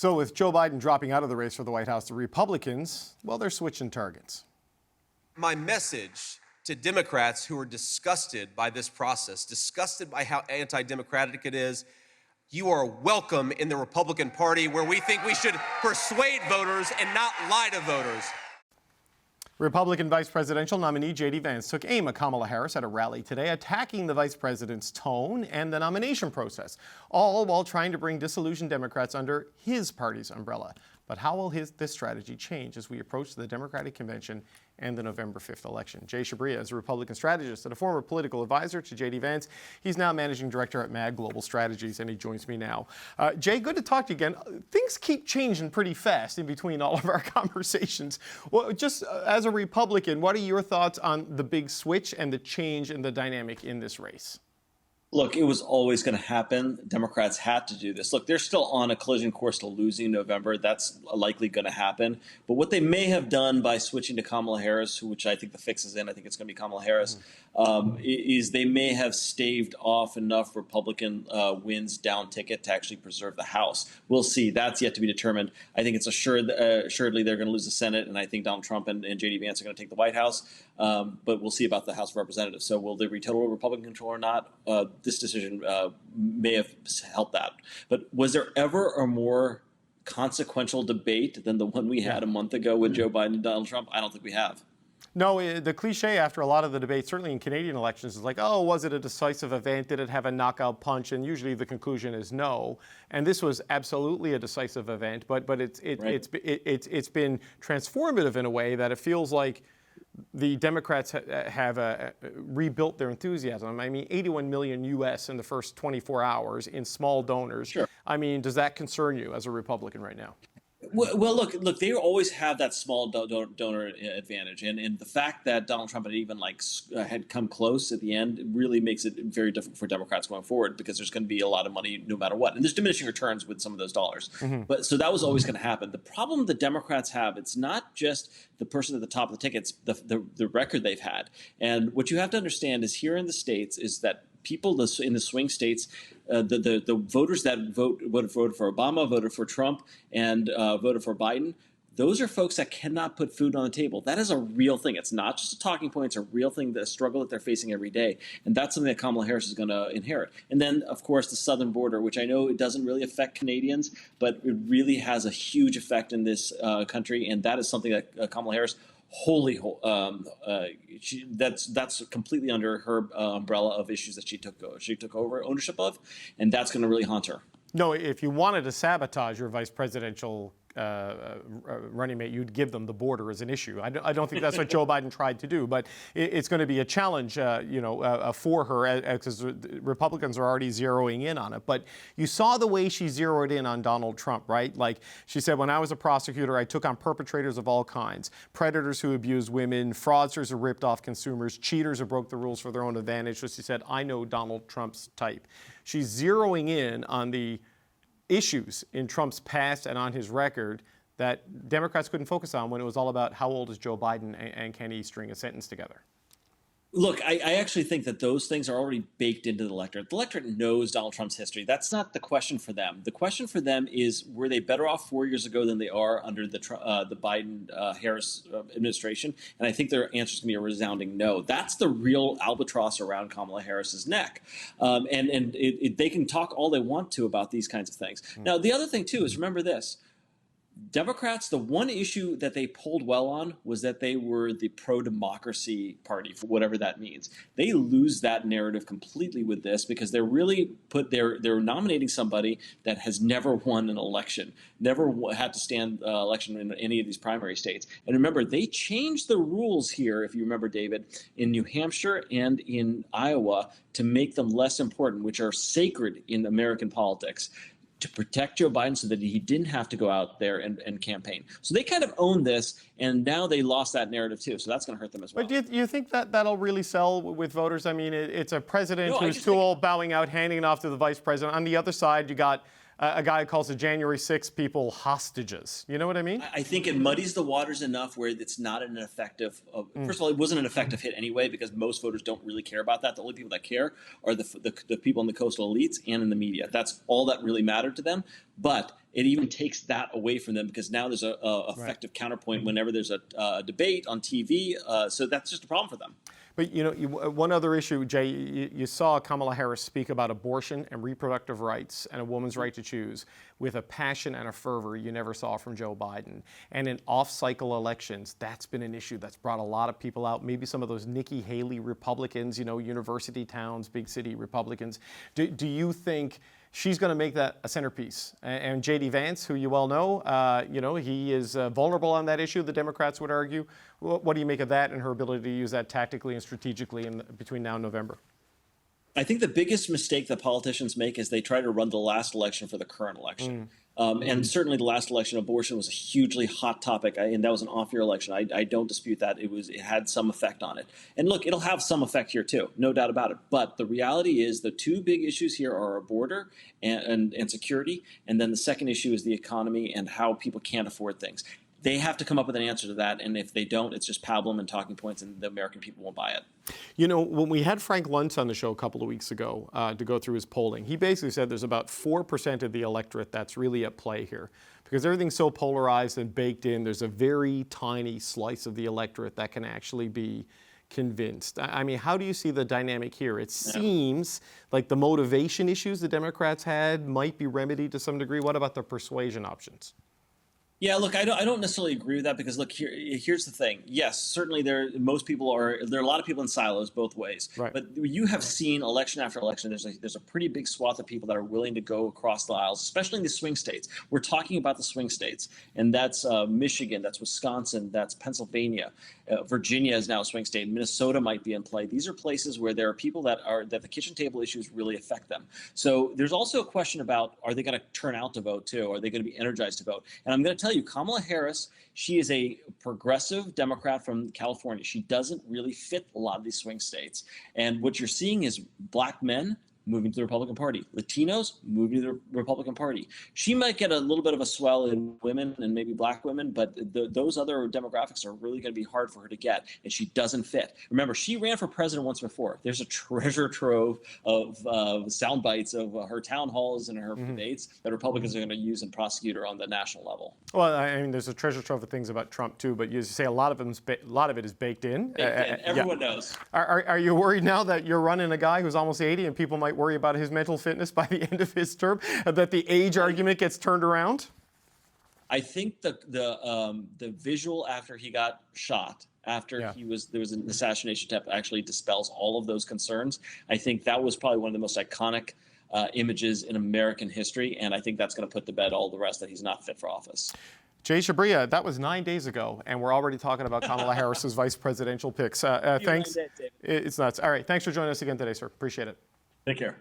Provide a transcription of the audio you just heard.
So with Joe Biden dropping out of the race for the White House, the Republicans, well, they're switching targets. My message to Democrats who are disgusted by this process, disgusted by how anti-democratic it is, you are welcome in the Republican Party, where we think we should persuade voters and not lie to voters. Republican vice presidential nominee J.D. Vance took aim at Kamala Harris at a rally today, attacking the vice president's tone and the nomination process, all while trying to bring disillusioned Democrats under his party's umbrella. But how will this strategy change as we approach the Democratic convention and the November 5th election? Jay Chabria is a Republican strategist and a former political advisor to J.D. Vance. He's now managing director at MAG Global Strategies, and he joins me now. Jay, good to talk to you again. Things keep changing pretty fast in between all of our conversations. Well, just as a Republican, what are your thoughts on the big switch and the change in the dynamic in this race? Look, it was always going to happen. Democrats had to do this. Look, they're still on a collision course to losing in November. That's likely going to happen. But what they may have done by switching to Kamala Harris, which I think the fix is in, I think it's going to be Kamala Harris, is they may have staved off enough Republican wins down ticket to actually preserve the House. We'll see. That's yet to be determined. I think it's assuredly they're going to lose the Senate, and I think Donald Trump and J.D. Vance are going to take the White House. But we'll see about the House of Representatives. So will they retotal Republican control or not? This decision may have helped that. But was there ever a more consequential debate than the one we had a month ago with Joe Biden and Donald Trump? I don't think we have. No, the cliche after a lot of the debates, certainly in Canadian elections, is like, oh, was it a decisive event? Did it have a knockout punch? And usually the conclusion is no. And this was absolutely a decisive event, but it's been transformative in a way that it feels like the Democrats have rebuilt their enthusiasm. I mean, 81 million U.S. in the first 24 hours in small donors. Sure. I mean, does that concern you as a Republican right now? Well, look, they always have that small donor advantage, and the fact that Donald Trump had even had come close at the end really makes it very difficult for Democrats going forward, because there's going to be a lot of money no matter what, and there's diminishing returns with some of those dollars. But so that was always going to happen. The problem the Democrats have, it's not just the person at the top of the ticket, it's the record they've had. And what you have to understand is here in the States is that people in the swing states, the voters that voted for Obama, voted for Trump, and voted for Biden, those are folks that cannot put food on the table. That is a real thing. It's not just a talking point. It's a real thing, the struggle that they're facing every day. And that's something that Kamala Harris is going to inherit. And then, of course, the southern border, which I know it doesn't really affect Canadians, but it really has a huge effect in this country. And that is something that Kamala Harris that's completely under her umbrella of issues that she took over ownership of, and that's going to really haunt her. No, if you wanted to sabotage your vice presidential running mate, you'd give them the border as an issue. I don't think that's what Joe Biden tried to do, but it's going to be a challenge, for her, because Republicans are already zeroing in on it. But you saw the way she zeroed in on Donald Trump, right? Like she said, when I was a prosecutor, I took on perpetrators of all kinds, predators who abuse women, fraudsters who ripped off consumers, cheaters who broke the rules for their own advantage. So she said, I know Donald Trump's type. She's zeroing in on the issues in Trump's past and on his record that Democrats couldn't focus on when it was all about how old is Joe Biden and can he string a sentence together. Look, I actually think that those things are already baked into the electorate. The electorate knows Donald Trump's history. That's not the question for them. The question for them is, were they better off 4 years ago than they are under the Biden-Harris administration? And I think their answer is going to be a resounding no. That's the real albatross around Kamala Harris's neck. They can talk all they want to about these kinds of things. Now, the other thing, too, is remember this. Democrats, the one issue that they pulled well on was that they were the pro-democracy party, for whatever that means. They lose that narrative completely with this, because they're really they're nominating somebody that has never won an election, never had to stand election in any of these primary states. And remember, they changed the rules here, if you remember, David, in New Hampshire and in Iowa to make them less important, which are sacred in American politics, to protect Joe Biden so that he didn't have to go out there and campaign. So they kind of own this, and now they lost that narrative too. So that's going to hurt them as well. But do you think that that'll really sell with voters? I mean, it's a president who's too old, bowing out, handing it off to the vice president. On the other side, you got a guy who calls the January 6th people hostages. You know what I mean? I think it muddies the waters enough where it's not an effective first of all, it wasn't an effective hit anyway, because most voters don't really care about that. The only people that care are the people in the coastal elites and in the media. That's all that really mattered to them. But it even takes that away from them because now there's a effective counterpoint whenever there's a debate on TV. So that's just a problem for them. But, you know, one other issue, Jay, you saw Kamala Harris speak about abortion and reproductive rights and a woman's right to choose with a passion and a fervor you never saw from Joe Biden. And in off-cycle elections, that's been an issue that's brought a lot of people out, maybe some of those Nikki Haley Republicans, you know, university towns, big city Republicans. Do you think she's going to make that a centerpiece? And J.D. Vance, who you well know, you know, he is vulnerable on that issue, the Democrats would argue. What do you make of that and her ability to use that tactically and strategically between now and November? I think the biggest mistake that politicians make is they try to run the last election for the current election. And certainly the last election, abortion was a hugely hot topic, and that was an off-year election. I don't dispute that. It had some effect on it. And look, it'll have some effect here too, no doubt about it. But the reality is the two big issues here are our border and security, and then the second issue is the economy and how people can't afford things. They have to come up with an answer to that, and if they don't, it's just pablum and talking points, and the American people won't buy it. You know, when we had Frank Luntz on the show a couple of weeks ago to go through his polling, he basically said there's about 4% of the electorate that's really at play here. Because everything's so polarized and baked in, there's a very tiny slice of the electorate that can actually be convinced. I mean, how do you see the dynamic here? It seems like the motivation issues the Democrats had might be remedied to some degree. What about the persuasion options? Yeah, look, I don't necessarily agree with that because look, here's the thing. Yes, certainly there are a lot of people in silos both ways. Right. But you have seen election after election, there's a pretty big swath of people that are willing to go across the aisles, especially in the swing states. We're talking about the swing states, and that's Michigan, that's Wisconsin, that's Pennsylvania. Virginia is now a swing state. Minnesota might be in play. These are places where there are people that the kitchen table issues really affect them. So there's also a question about, are they going to turn out to vote too? Are they going to be energized to vote? And I'm going to tell you, Kamala Harris, she is a progressive Democrat from California. She doesn't really fit a lot of these swing states. And what you're seeing is black men moving to the Republican Party, Latinos moving to the Republican Party. She might get a little bit of a swell in women and maybe black women, but those other demographics are really going to be hard for her to get, and she doesn't fit. Remember, she ran for president once before. There's a treasure trove of sound bites of her town halls and her debates that Republicans are going to use and prosecute her on the national level. Well, I mean, there's a treasure trove of things about Trump too, but you say a lot of it is baked in. Everyone knows. Are you worried now that you're running a guy who's almost 80 and people might worry about his mental fitness by the end of his term, that the age argument gets turned around? I think the visual after he got shot, after there was an assassination attempt, actually dispels all of those concerns. I think that was probably one of the most iconic images in American history, and I think that's going to put to bed all the rest that he's not fit for office. Jay Chabria, that was 9 days ago, and we're already talking about Kamala Harris's vice presidential picks. Thanks. It's nuts. All right, thanks for joining us again today, sir. Appreciate it. Take care.